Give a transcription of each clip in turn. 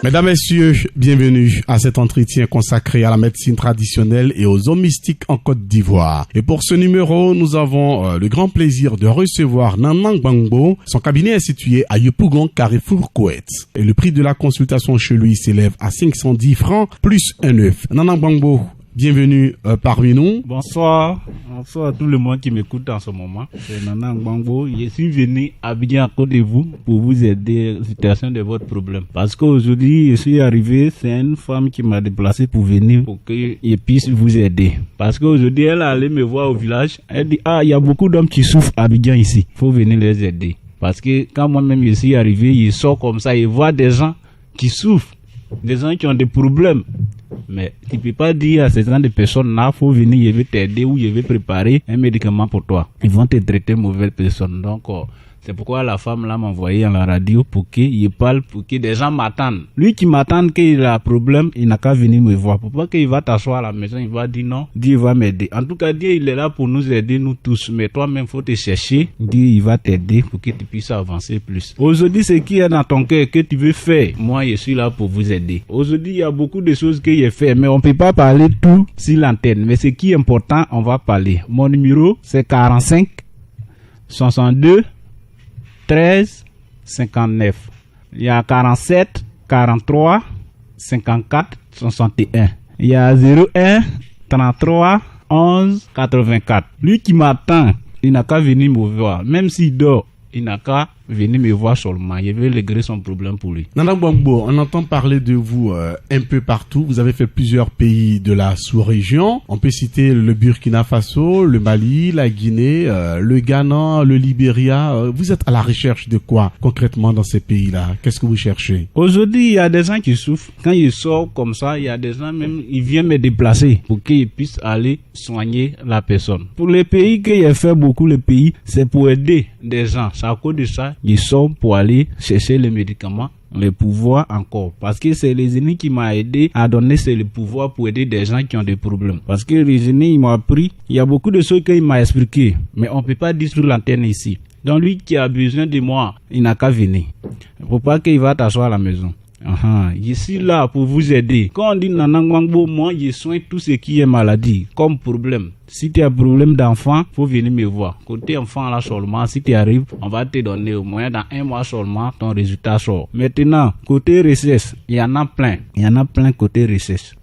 Mesdames, Messieurs, bienvenue à cet entretien consacré à la médecine traditionnelle et aux eaux mystiques en Côte d'Ivoire. Et pour ce numéro, nous avons le grand plaisir de recevoir Nanang Gbangbo. Son cabinet est situé à Yopougon, Carrefour, Koweït. Et le prix de la consultation chez lui s'élève à 510 francs plus un œuf. Nanang Gbangbo, bienvenue parmi nous. Bonsoir à tout le monde qui m'écoute en ce moment. C'est Nanang Gbangbo. Je suis venu à Abidjan à côté de vous pour vous aider à la situation de votre problème. Parce qu'aujourd'hui, je suis arrivé, c'est une femme qui m'a déplacé pour venir pour que je puisse vous aider. Parce qu'aujourd'hui, elle est allée me voir au village. Elle dit, il y a beaucoup d'hommes qui souffrent à Abidjan ici. Il faut venir les aider. Parce que quand moi-même je suis arrivé, je sors comme ça, je vois des gens qui souffrent, des gens qui ont des problèmes. Mais tu ne peux pas dire à ces gens de personnes-là, il faut venir, je vais t'aider ou je vais préparer un médicament pour toi. Ils vont te traiter mauvaise personne. Donc, c'est pourquoi la femme là m'a envoyé à la radio pour qu'il parle, pour que des gens m'attendent. Lui qui m'attend qu'il a un problème, il n'a qu'à venir me voir. Pourquoi qu'il va t'asseoir à la maison, il va dire non, Dieu va m'aider. En tout cas, Dieu il est là pour nous aider, nous tous. Mais toi-même, il faut te chercher. Dieu il va t'aider pour que tu puisses avancer plus. Aujourd'hui, ce qui est dans ton cœur que tu veux faire, moi je suis là pour vous aider. Aujourd'hui, il y a beaucoup de choses que j'ai fait, mais on ne peut pas parler tout sur l'antenne. Mais ce qui est important, on va parler. Mon numéro, c'est 45 62 13 59. Il y a 47 43 54 61. Il y a 01 33 11 84. Lui qui m'attend, il n'a qu'à venir me voir. Même s'il dort, il n'a qu'à venir me voir seulement. Je vais régler son problème pour lui. Nanang Gbangbo, on entend parler de vous un peu partout. Vous avez fait plusieurs pays de la sous-région. On peut citer le Burkina Faso, le Mali, la Guinée, le Ghana, le Libéria. Vous êtes à la recherche de quoi concrètement dans ces pays-là? Qu'est-ce que vous cherchez? Aujourd'hui, il y a des gens qui souffrent. Quand ils sortent comme ça, il y a des gens même, ils viennent me déplacer pour qu'ils puissent aller soigner la personne. Pour les pays que j'ai fait beaucoup, les pays, c'est pour aider des gens. C'est à cause de ça, ils sont pour aller chercher les médicaments, les pouvoirs encore. Parce que c'est les ennemis qui m'ont aidé à donner le pouvoir pour aider des gens qui ont des problèmes. Parce que les ennemis, ils m'ont appris, il y a beaucoup de choses qu'il m'a expliqué, mais on ne peut pas dire sur l'antenne ici. Donc lui qui a besoin de moi, il n'a qu'à venir. Il ne faut pas qu'il va t'asseoir à la maison. Je suis là pour vous aider. Quand on dit Nanang Gbangbo, moi je soigne tout ce qui est maladie, comme problème. Si tu as un problème d'enfant, faut venir me voir. Côté enfant là seulement, si tu arrives, on va te donner au moins dans 1 mois seulement, ton résultat sort. Maintenant, côté recherche, il y en a plein. Il y en a plein côté recherche.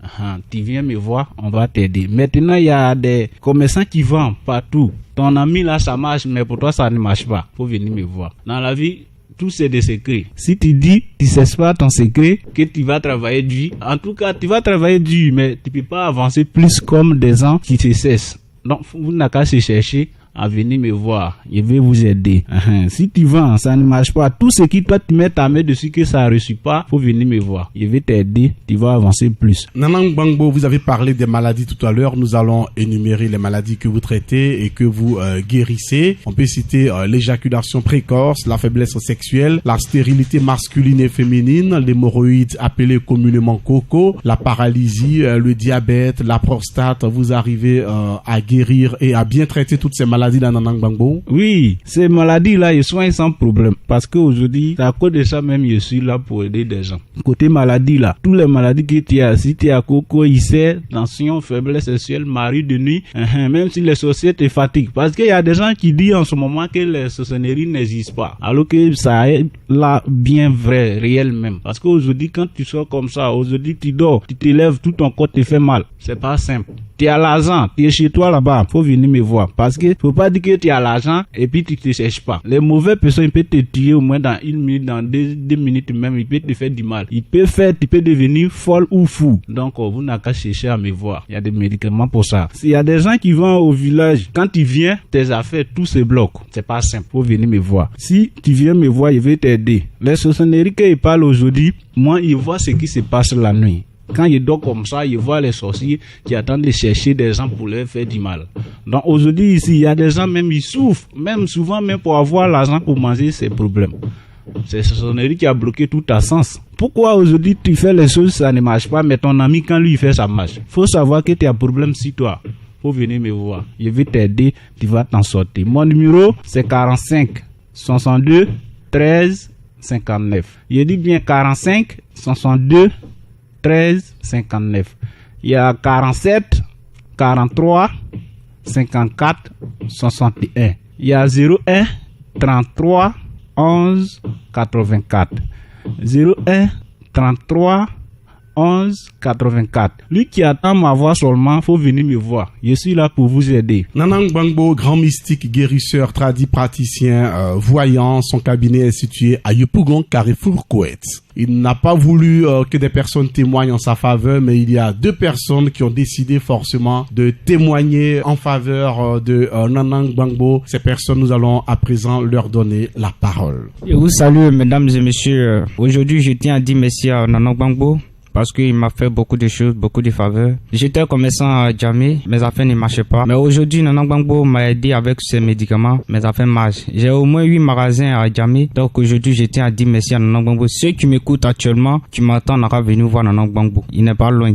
Tu viens me voir, on va t'aider. Maintenant, il y a des commerçants qui vendent partout. Ton ami là, ça marche, mais pour toi, ça ne marche pas. Faut venir me voir. Dans la vie, tout c'est des secrets. Si tu dis, tu sais pas ton secret, que tu vas travailler dur, en tout cas, tu vas travailler dur, mais tu peux pas avancer plus comme des gens qui se cessent. Donc, vous n'avez qu'à se chercher à venir me voir. Je vais vous aider. Si tu vends, ça ne marche pas. Tout ce qui toi tu mets ta main dessus que ça ne réussit pas, faut venir me voir. Je vais t'aider. Tu vas avancer plus. Nanang Gbangbo, vous avez parlé des maladies tout à l'heure. Nous allons énumérer les maladies que vous traitez et que vous guérissez. On peut citer l'éjaculation précoce, la faiblesse sexuelle, la stérilité masculine et féminine, l'hémorroïde appelée communément coco, la paralysie, le diabète, la prostate. Vous arrivez à guérir et à bien traiter toutes ces maladies dans Nanang Gbangbo? Oui, ces maladies-là, je soigne sans problème. Parce qu'aujourd'hui, à cause de ça même, je suis là pour aider des gens. Côté maladie là, toutes les maladies que tu as, si tu as coco, ulcère, tension, faiblesse sexuelle, mari de nuit, même si les sorciers te fatiguent. Parce qu'il y a des gens qui disent en ce moment que les sorcelleries n'existent pas. Alors que ça est là bien vrai, réel même. Parce qu'aujourd'hui, quand tu sors comme ça, aujourd'hui tu dors, tu te lèves, tout ton corps te fait mal. C'est pas simple. Tu as l'argent, tu es chez toi là-bas, faut venir me voir. Parce que faut pas dire que tu as l'argent et puis tu te cherches pas. Les mauvaises personnes, ils peuvent te tuer au moins dans 1 minute, dans 2 minutes même, ils peuvent te faire du mal. Tu peux devenir folle ou fou. Donc, vous n'avez qu'à chercher à me voir. Il y a des médicaments pour ça. S'il y a des gens qui vont au village, quand tu viens, tes affaires, tout se bloque. C'est pas simple. Faut venir me voir. Si tu viens me voir, je vais t'aider. Les sorcelleries qu'ils parlent aujourd'hui, moi, ils voient ce qui se passe la nuit. Quand il dort comme ça, il voit les sorciers qui attendent de chercher des gens pour leur faire du mal. Donc aujourd'hui ici, il y a des gens même ils souffrent, même souvent même pour avoir l'argent pour manger ces problèmes. C'est ce sorcellerie qui a bloqué tout ta sens. Pourquoi aujourd'hui tu fais les choses, ça ne marche pas, mais ton ami quand lui il fait ça marche. Faut savoir que tu as un problème sur toi. Faut venir me voir. Je vais t'aider, tu vas t'en sortir. Mon numéro c'est 45 62 13 59. Je dis bien 45 62 13 59. Il y a 47 43 54 61. Il y a 01 33 11 84. 01 33 11 84. Lui qui attend ma voix seulement, faut venir me voir. Je suis là pour vous aider. Nanang Gbangbo, grand mystique, guérisseur, tradit praticien, voyant, son cabinet est situé à Yopougon, Carrefour, Koweït. Il n'a pas voulu que des personnes témoignent en sa faveur, mais il y a 2 personnes qui ont décidé forcément de témoigner en faveur de Nanang Gbangbo. Ces personnes, nous allons à présent leur donner la parole. Je vous salue, mesdames et messieurs. Aujourd'hui, je tiens à dire merci à Nanang Gbangbo, parce qu'il m'a fait beaucoup de choses, beaucoup de faveurs. J'étais commerçant à Djamé, mes affaires ne marchaient pas. Mais aujourd'hui, Nanang Gbangbo m'a aidé avec ses médicaments, mes affaires marchent. J'ai au moins 8 magasins à Djamé. Donc aujourd'hui, je tiens à dire merci à Nanang Gbangbo. Ceux qui m'écoutent actuellement, qui m'attendent à venir voir Nanang Gbangbo. Il n'est pas loin.